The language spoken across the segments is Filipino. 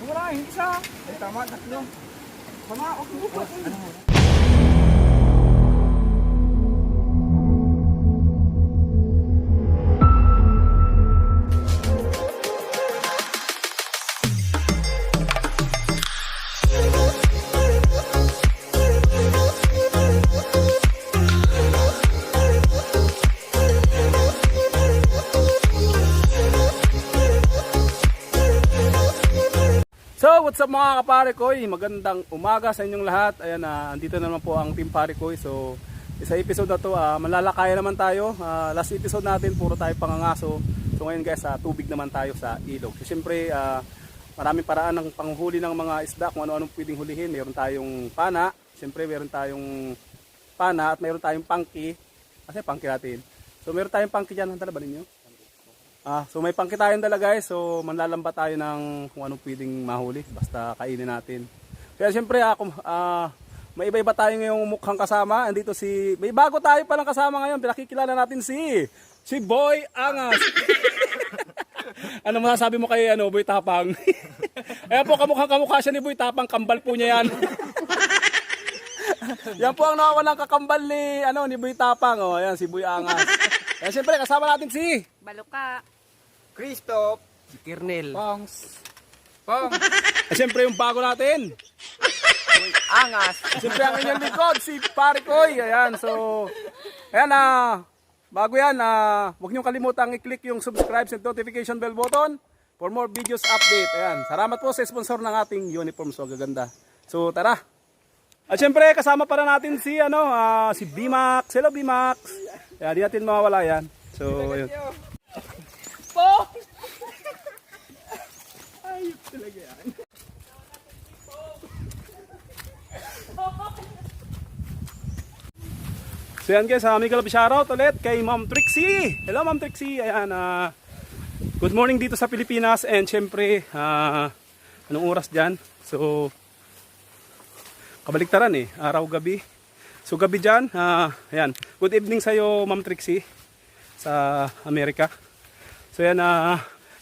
Wala, isa. Ay, tama, tatlo. Tama, okay. So what's up mga kapare koy, magandang umaga sa inyong lahat. Ayan, andito naman po ang Team Pare Koy. So sa episode na to, malalakayan naman tayo. Last episode natin puro tayo pangangaso. So ngayon guys, tubig naman tayo sa ilog. So syempre maraming paraan ng panghuli ng mga isda, kung ano-anong pwedeng hulihin. Mayroon tayong pana, syempre mayroon tayong pana at mayroon tayong pangki. Kasi pangki natin. So mayroon tayong pangki dyan, handa na ba ninyo? So may pangki tayong dala guys, so manlalamba tayo ng kung anong pwedeng mahuli, basta kainin natin. Kaya siyempre may iba-iba tayo ngayong mukhang kasama. Andito may bago tayo palang kasama ngayon, pinakikilala natin si Boy Angas. Ano masasabi mo kay Boy Tapang? Ayan po, kamukha siya ni Boy Tapang, kambal po niya yan. Yan po ang nawawalang kakambal ni Boy Tapang. Ayan si Boy Angas. Kaya siyempre kasama natin si Baluka, Christoph. si Kirnel, Pongs. Pong. siyempre yung bago natin. Angas. Siyempre ang inyong likod, si Pare Koy. Ayan, so, ayan bago yan, huwag niyong kalimutang i-click yung subscribe and notification bell button for more videos update. Ayan, salamat po sa sponsor ng ating uniform. So, gaganda. So, tara. At siyempre, kasama para natin si Bimax. Hello, Bimax. Ayan, di natin mawawala yan. So, ayun. Po! Ayop talaga yan. So yan guys, may kalab shoutout ulit kay Ma'am Trixie. Hello Ma'am Trixie. Ayan, good morning dito sa Pilipinas. And syempre, anong oras dyan? So, kabaliktaran araw-gabi. So gabi dyan, ayan. Good evening sa'yo Ma'am Trixie sa Amerika. So yan,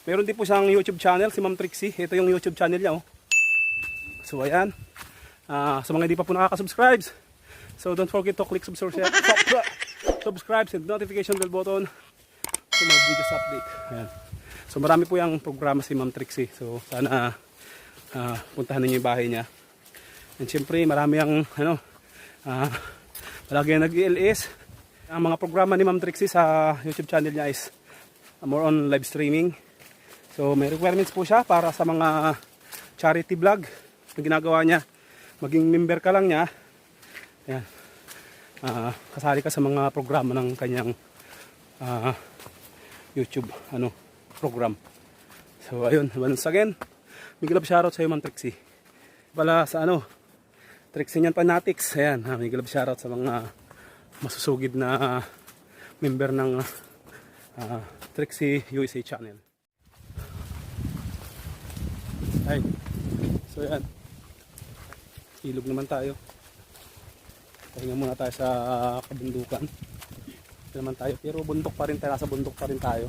meron din po siyang YouTube channel si Ma'am Trixie. Ito yung YouTube channel niya. So ayan, sa mga hindi pa po nakaka-subscribe, so don't forget to click subscribe and notification bell button for mga videos update. Ayan. So marami po yung programa si Ma'am Trixie. So sana puntahan niyo yung bahay niya. And syempre marami ang palagi nag-LS. Ang mga programa ni Ma'am Trixie sa YouTube channel niya is more on live streaming. So may requirements po siya para sa mga charity vlog na ginagawa niya. Maging member ka lang niya. Ayan. Kasali ka sa mga programa ng kanyang YouTube program. So ayun, once again, big love shoutout sa iyo Ma'am Trixie. Pala sa Trixie Niyan Fanatics. Ayan, big love shoutout sa mga masusugid na member ng Trixie USA channel. Ay, so yan, ilog naman tayo. Pahinga muna tayo sa kabundukan. Ito naman tayo, pero bundok pa rin tayo, nasa bundok pa rin tayo.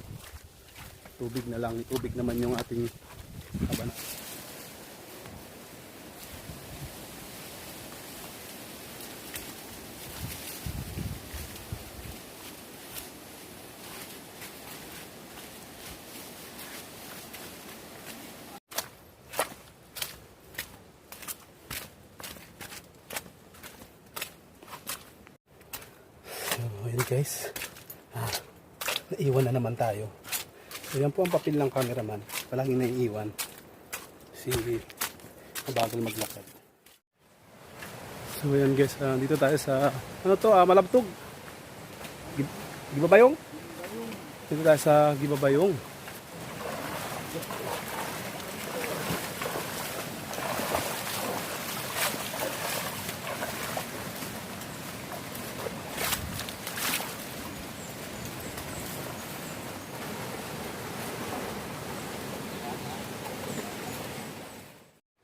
Tubig na lang, tubig naman yung ating kabanan. Guys, naiwan na naman tayo. So yan po ang papel ng cameraman, palaging naiiwan si mabagal maglakad. So yan guys, dito tayo sa Malabtog, Gibabayong. Dito tayo sa Gibabayong.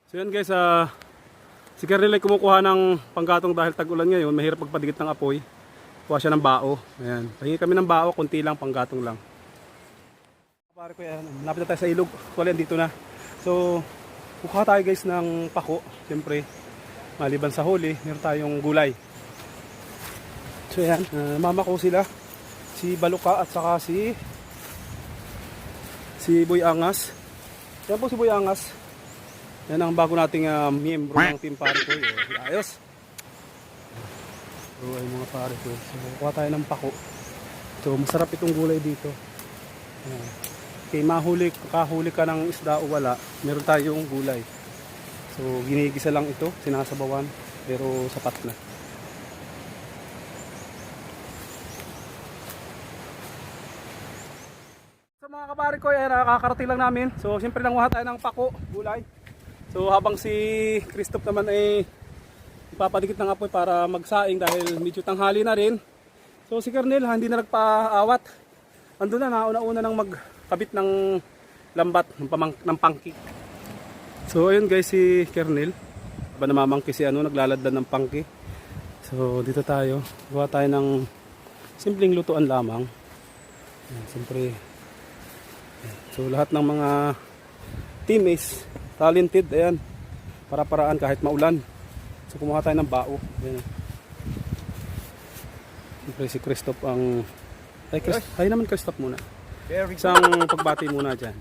So yan guys, si Kernel ay kumukuha ng panggatong dahil tag-ulan ngayon, mahirap magpadikit ng apoy. Kuha siya ng bao. Ayan. Pahingi kami ng bao, konti lang, panggatong lang. Pare ko yan, malapit na tayo sa ilog. Actually, andito na. So, kukuha tayo guys ng pako. Siyempre, maliban sa huli, meron tayong gulay. So yan, mama ko sila. Si Baluka at saka si Boy Angas. Yan po si Boy Angas. Yan ang bago nating miyembro ng team pare ko. Ayos. So ay mga pare ko. So kukuha tayo ng pako. So masarap itong gulay dito. Okay, kahuli ka ng isda o wala, meron tayong gulay. So ginigisa lang ito, sinasabawan, pero sapat na. So mga kapare ko, nakakarating lang namin. So siyempre nanguha tayo ng pako, gulay. So habang si Christoph naman ay ipapadikit ng apoy para magsaing dahil medyo tanghali na rin. So si Kernel hindi na nagpaawat. Andun na, nauna-una nang magkabit ng lambat, ng pangki. So ayun guys, si Kernel namamangki si naglaladdan ng pangki. So dito tayo, gawa tayo ng simpleng lutuan lamang. Siyempre, so lahat ng mga teammates talented, ayan, para-paraan kahit maulan. So kumuha tayo ng bao. Ayan. Siyempre si Christoph ang tayo naman Christoph muna. Isang pagbati muna dyan.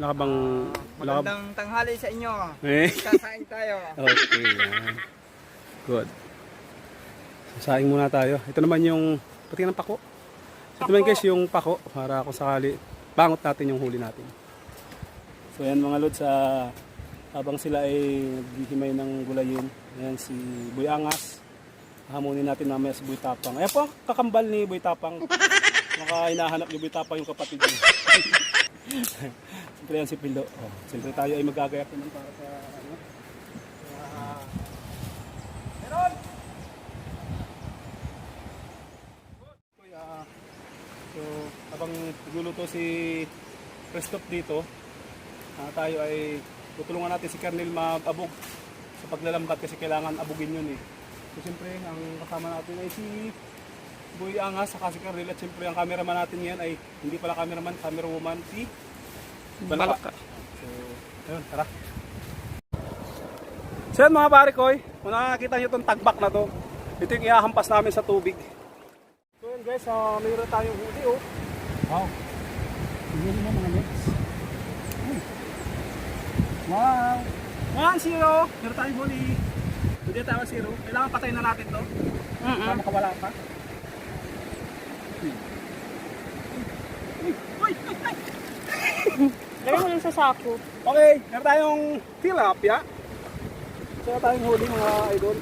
Magandang tanghali sa inyo. Sasaing tayo. Okay, yan. Good. Sasaing muna tayo. Ito naman yung pati ng pako. Ito naman guys yung pako para kung sakali bangot natin yung huli natin. So yan mga lods, habang sila ay naghihimay ng gulayin. Ayan si Boy Angas. Hamunin natin mamaya si Boy Tapang. Ayan po ang kakambal ni Boy Tapang. Maka hinahanap ni Boy Tapang yung kapatid niya. Siyempre yan si Pilo. Siyempre tayo ay magagayak naman para sa meron! So habang nagluluto si Christoph dito, tayo ay tutulungan natin si Kernel mag-abog sa paglalambat kasi kailangan abugin yun eh. So siyempre ang kasama natin ay si Boy Angas saka si Kernel at siyempre ang cameraman natin yan ay hindi pala cameraman, camerawoman si Balaka. So ayun, tara. So yan mga pare ko, kung nakakita nyo itong tagbak na to, ito yung iahampas namin sa tubig. So yan guys, mayroon tayong huli oh. Wow, huli mo mga legs. Wow, 1-0, meron tayong huli. Hindi tayo 0, kailangan patayin na natin to. Para makawala pa. Lagay mo lang sa sako. Okay, meron tayong tilapia. So tayong huli mga idol.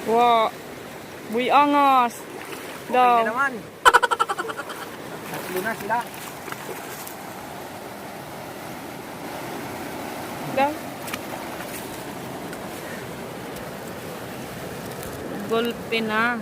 Wow. Boy Angas. Daw. Okay na naman. Tatlo na sila. Daw. Gulpi na.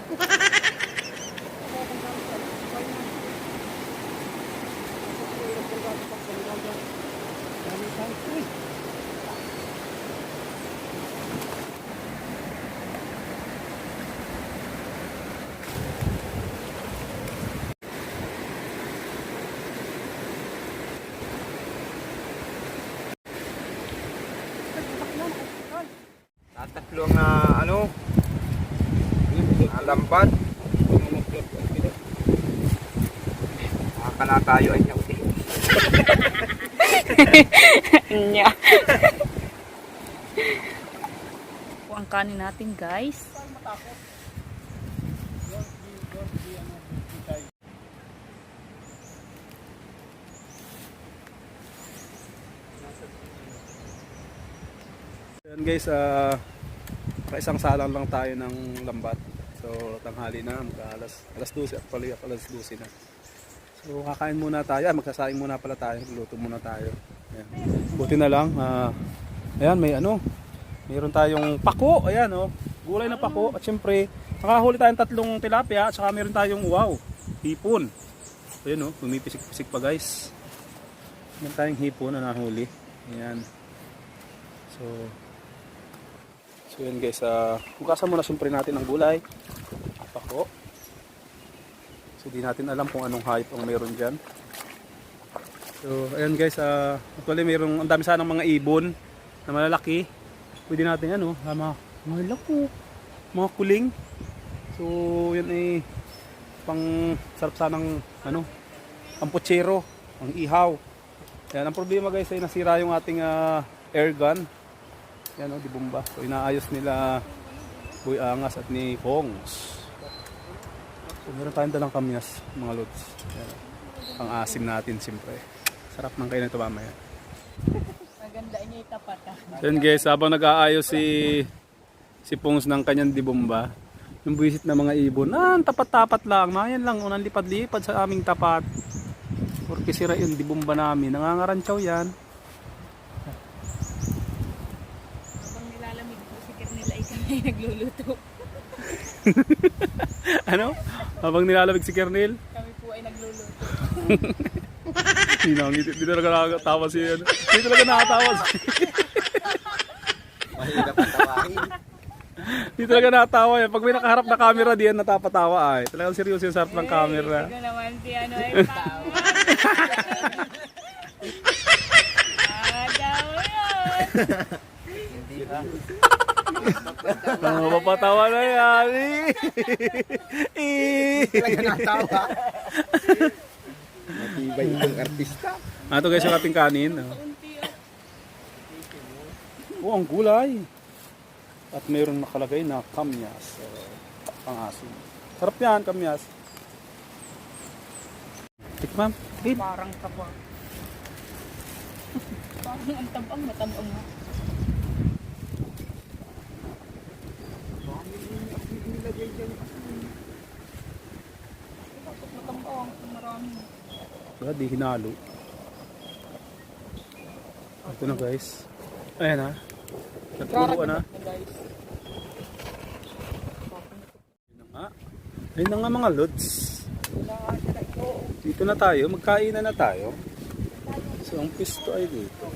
Tatlo na lambat. Nakakala tayo ay niyawti. Nya. Ang kanin natin guys. Yan guys, isang salang lang tayo ng lambat. So tanghali na, alas 12 actually, alas 12 na. So kakain muna tayo, magsasaing muna pala tayo, luto muna tayo. Ayan. Buti na lang, ayan may mayroon tayong pako, ayan gulay na pako at syempre nakahuli tayong 3 tilapia at saka mayroon tayong hipon. Ayun oh, pumipisik-pisik pa guys. Meron tayong hipon na nahuli. Ayan. So yun guys, hugasan muna siyempre natin ang gulay. Pako. So di natin alam kung anong hayop ang meron dyan. So ayan guys, actually mayroong ang dami sanang mga ibon na malalaki. Pwede natin ano, mga lako, mga kuling. So yun ay pang sarap sanang ano, ang putsero, ang ihaw. Yan, ang problema guys ay nasira yung ating air gun. Yan o, di bomba. So inaayos nila Boy Angas at ni Kongs. So meron tayong dalang kamyas, mga lods. Yan. Ang asim natin siyempre. Sarap ng kayo nito mamaya. Maganda niya itapat ka. So yun guys, habang nag-aayos si Pongs ng kanyang di bomba, yung buwisit na mga ibon, tapat-tapat lang. Mayan lang, unang lipad-lipad sa aming tapat. Porque sira yun, di bomba namin. Nangangarantsaw yan. Habang nilalamig po si Kernel ay kami nagluluto. Ano? Habang nilalamig si Kernel? Kami po ay nagluluto. Hindi talaga nakatawa si ano. Hindi talaga nakatawa si Mahirap ang tawahin. Hindi talaga nakatawa yan. Pag may nakaharap na camera diyan natapatawa ay. Talagang seryoso yung sarap ng camera. Ito naman si ano ay tawa. Daw yun. Hindi ba? Mapapatawa na yan. Talaga natawa. Matibay yung artista. Ito guys yung ating kanin. Oh, ang gulay. At mayroon nakalagay na kamyas. Pang-asim. Sarap yan, kamyas. Tikmam. Parang taba. Parang ang tabang matabang nga. Matabang, marami. Wala, di hinalo. Ito na guys. Ayan ha. Naturuan na. Guys. Ayun na nga mga lods. Dito na tayo. Magkainan na tayo. So ang pisto ay dito.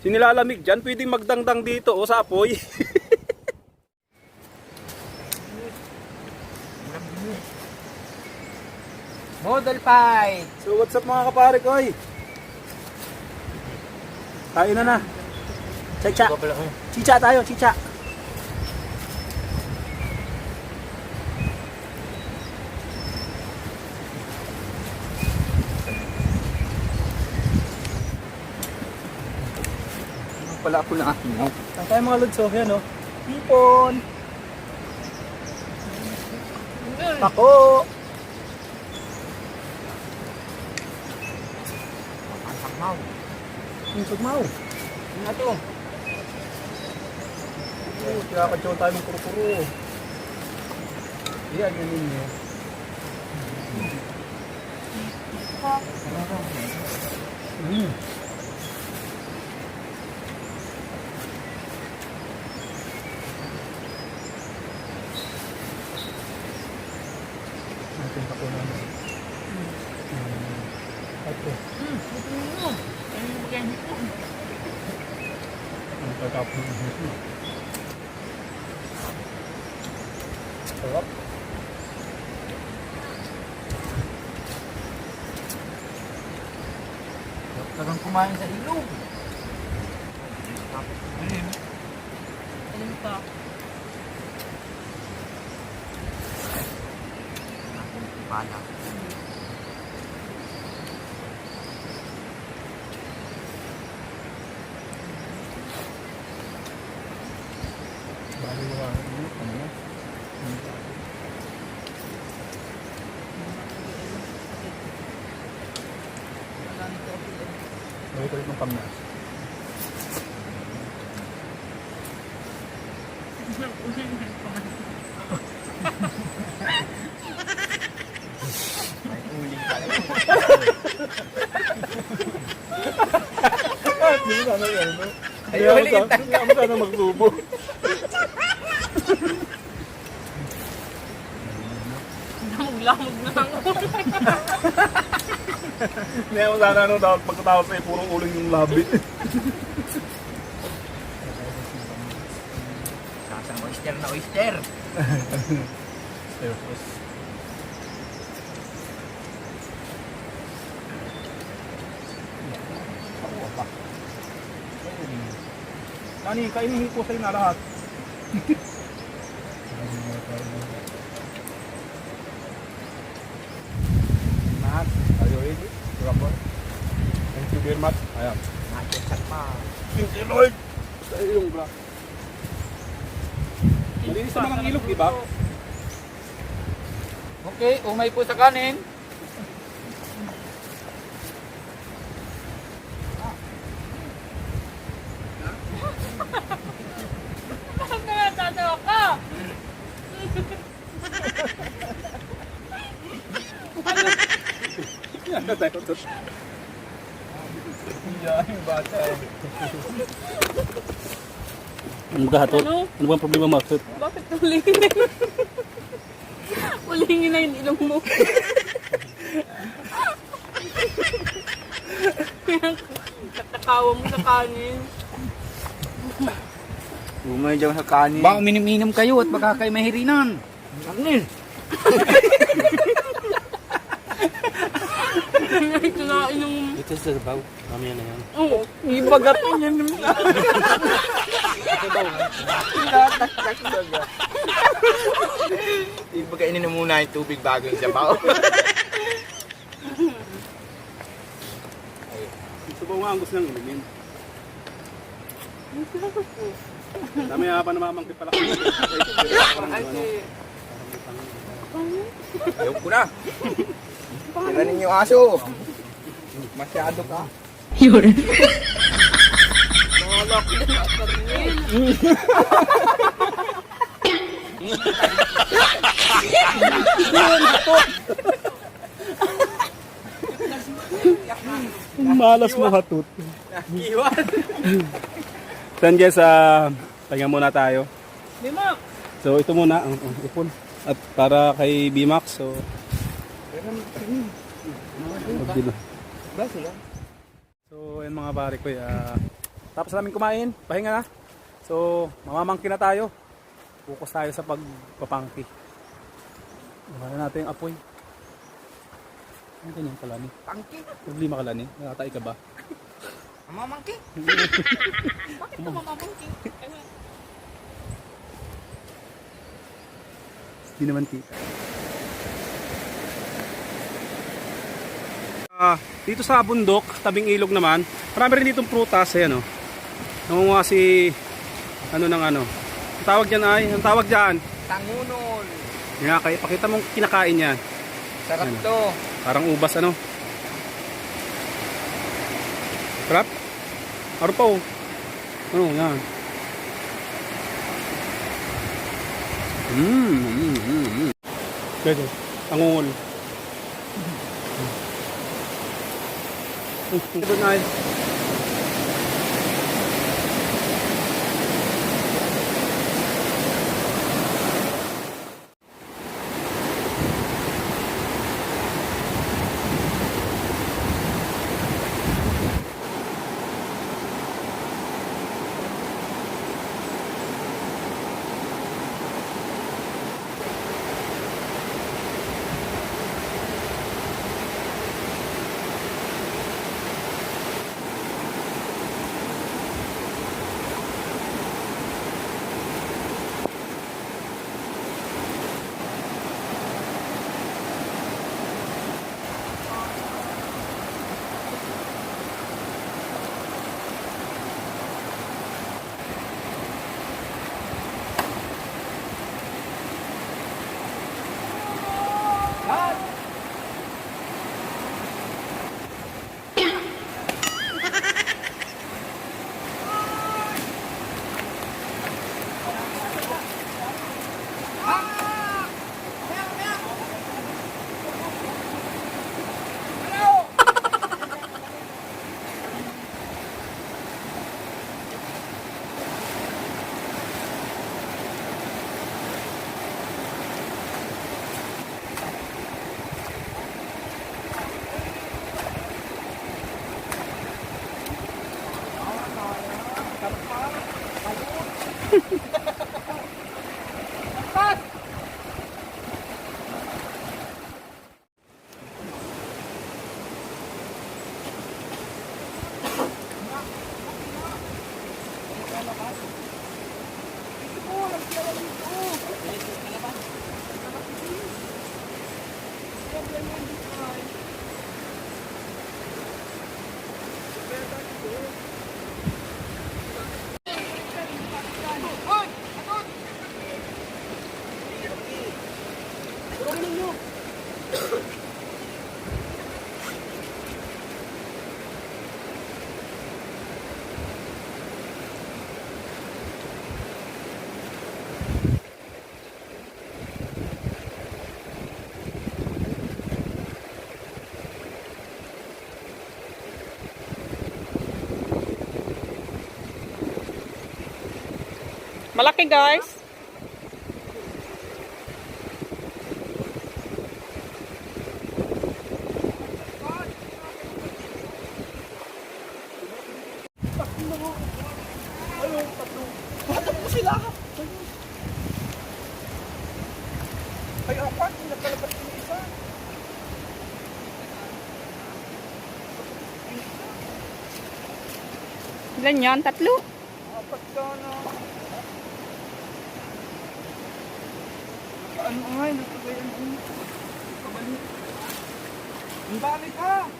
Sinilalamig dyan. Pwedeng magdangdang dito o sa apoy. Model fight! So what's up mga kapare ko? Kain na. Chicha. Chicha tayo, chicha. Wala ako na aking mo. Saan tayo mga lods? So yan o. Pipon. Pako. Ang sakmaw. Yung sugmaw. Ano na to? Kinakadyaw tayo ng kuro-kuro. Yan, yan ninyo. Natin pa po naman. Ito. Ang pagkapon ng hito. Sarap. Talagang kumain sa ilog. Alin pa? Akong tibala. Bali mo ano na? Bali ko ng pamnas. May uling pala. Hindi mo sana yan, no? Ay, uling yung Hindi mo sana magsubo. Lamog na ako. Hindi ako sana ano, dapat pagkatapos ay purong uling yung labi. Sasang oyster na oyster. Nani, kainin po sa'yo na lahat. Mahat, are you ready? Rapper. Thank you very much. Ayan. Nakikisat pa. Thank you, Lord. Sa iyong bra. Malinis naman ang ilog, di ba? Okay, umay po sa kanin. Bakit ka natatawa ka? Yan na tayo. Yan, yung bata eh. Ano ba hatot? Ano? Ano ba ang problema mo, hatot? Bakit ulingin na yun? Ulingin na yung ilong mo. Katakawa mo sa kanin. Umay dyan sa kanin. Baka uminom-inom kayo at baka kayo mahirinan. Kanin. Kinain ng... Ito sa sabaw. Mamaya na yan. Oo, ibagat mo yan. Ipagkainin na muna yung tubig bago yung sabaw. Sabaw nga ang gusto nang inumin. Dami nga pa namamangkit pala. Ayaw ko na. Tiranin yung aso. Masyado ka. Yun. Malak na karnin. Malas mo hatot. Iwan. Then guys, pahinga muna tayo. Lima. So ito muna ang ipon. At para kay BMAX, so magbilo. So yan mga pare ko, tapos namin kumain, pahinga na. So mamamangkin na tayo. Focus tayo sa pagpapangki. Wala natin yung apoy. Ano ganyan kalani? Pangki. Problema kalani? Nakatay ka ba? Mamangki. Bakit ka mamamangki? Hindi naman kita. Dito sa bundok, tabing ilog naman, marami rin ditong prutas, ayan o. Nangunguha si, ano ng ano. Ang tawag dyan ay, ang tawag dyan. Tangunol. Yan, kaya pakita mong kinakain yan. Sarap Ano? to. Parang ubas ano. Sarap? Ano pa o? Ano, yan. Pwede. Angungol. Ito na ay. Malaki guys. Ay, apat. Nagkalapat yung isa. Ilan yan? Tatlo? Apat sana. Ano ay, nagkagayan ko. Kabalik. Ang dami ka.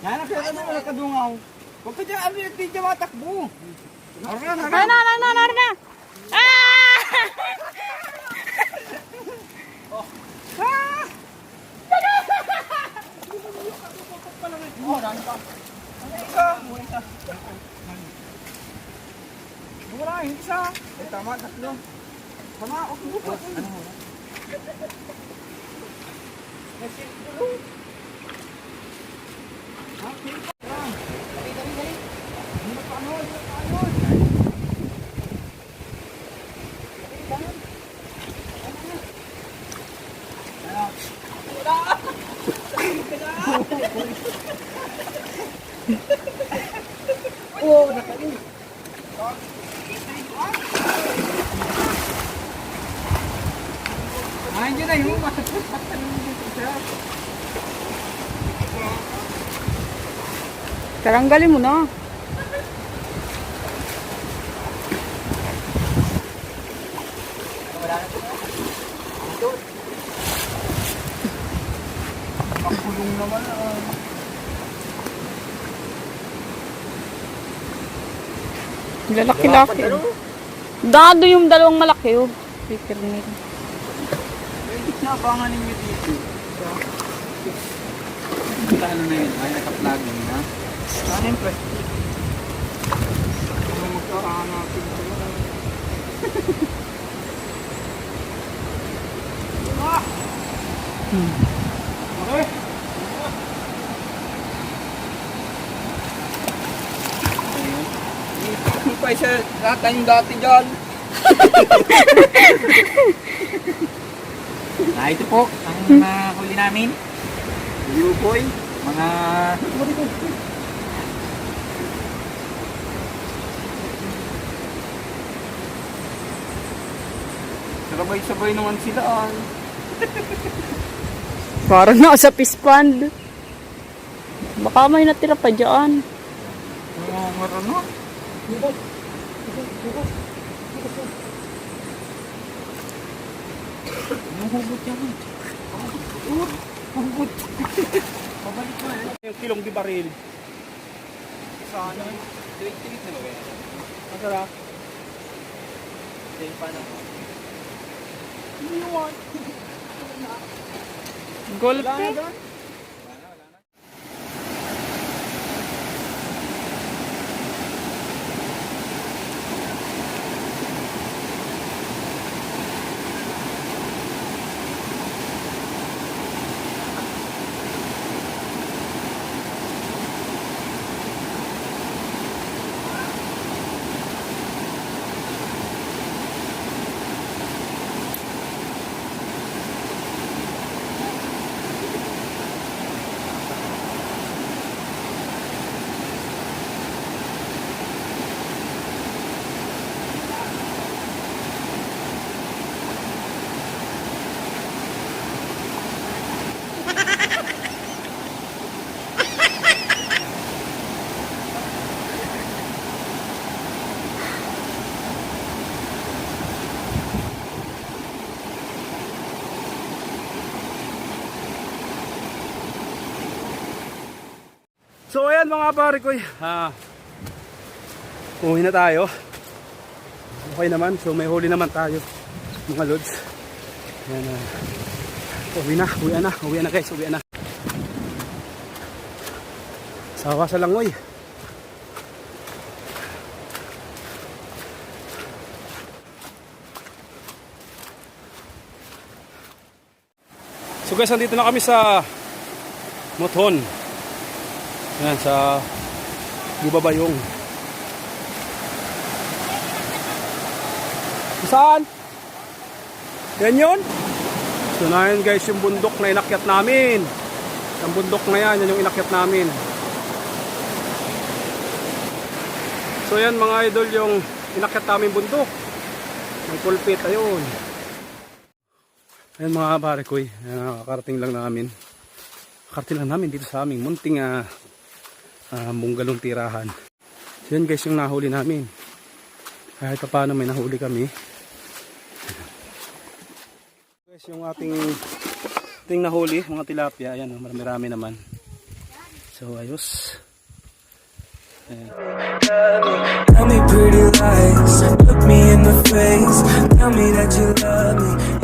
Yan ang kaya naman nakadungaw. Huwag ka dyan, ano yung tigya matakbo. Na. Ah! Wala, hindi isa. Eh, tama, tatlo. Tama, huwag mo pa. Ano mo? Oh, nakain. Andiyan na yung Karanggalin mo na. Pakulong naman. Lalaki-laki. Dado yung dalawang malaki oh. Speaker nila. Nabangan ninyo dito. Ano na yun? Ay, naka-plugin na. Siyempre. Ano magkahanapin ko na. Okay. Hindi pa isa lahat yung dati dyan. Ito po ang huli namin. Yuboy. Mga... Sabay-sabay naman sila. Parang nasa fish pond. Baka may natira pa dyan. Oo, marano. Nahugot yan. Hugot. Pabalik mo eh. Yung kilong di baril. Sana. Tuwit-tuwit na ba yan? Ang sarap. Hindi pa na. Golpe. So ayan mga pare ko, uwi na tayo. Okay naman, so may huli naman tayo mga lods. Ayan, uwi na guys, uwi na. Sawa sa langoy. So guys, nandito na kami sa Mothon. Ayan, sa Bubabayong. Saan? Yan yun? So na yun guys, yung bundok na inakyat namin. Ang bundok na yan yung inakyat namin. So yan mga idol, yung inakyat namin bundok. Ang pulpit, ayun. Ayan mga pare ko, nakakarating lang namin. Nakarating lang namin dito sa aming munting bunggalong tirahan. So yan guys, yung nahuli namin. Kahit pa paano may nahuli kami. Guys, yung ating nahuli, mga tilapia, ayan, marami naman. So ayos. Ayan. Tell me pretty lies, look me in the face, tell me that you love me.